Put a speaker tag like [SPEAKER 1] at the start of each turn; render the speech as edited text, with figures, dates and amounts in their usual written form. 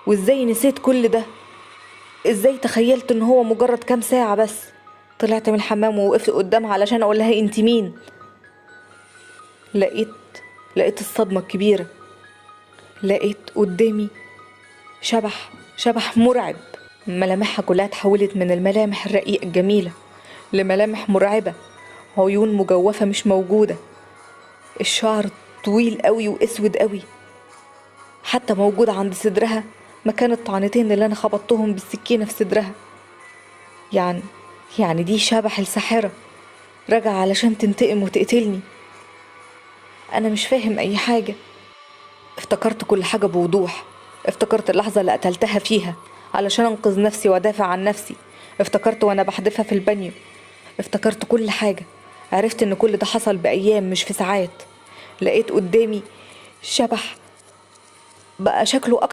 [SPEAKER 1] وازاي نسيت كل ده؟ ازاي تخيلت ان هو مجرد كام ساعة بس؟ طلعت من الحمام ووقفت قدامها علشان اقول لها انت مين. لقيت لقيت الصدمة الكبيرة. لقيت قدامي شبح مرعب. ملامحها كلها اتحولت من الملامح الرقيقة الجميلة لملامح مرعبة. عيون مجوفة مش موجودة، الشعر طويل قوي واسود قوي، حتى موجود عند صدرها مكان الطعنتين اللي انا خبطتهم بالسكينة في صدرها. يعني يعني دي شبح الساحرة راجعة علشان تنتقم وتقتلني. انا مش فاهم اي حاجة. افتكرت كل حاجة بوضوح. افتكرت اللحظة اللي قتلتها فيها علشان انقذ نفسي وادافع عن نفسي. افتكرت وانا بحدفها في البانيو. افتكرت كل حاجة. عرفت ان كل ده حصل بايام مش في ساعات. لقيت قدامي شبح بقى شكله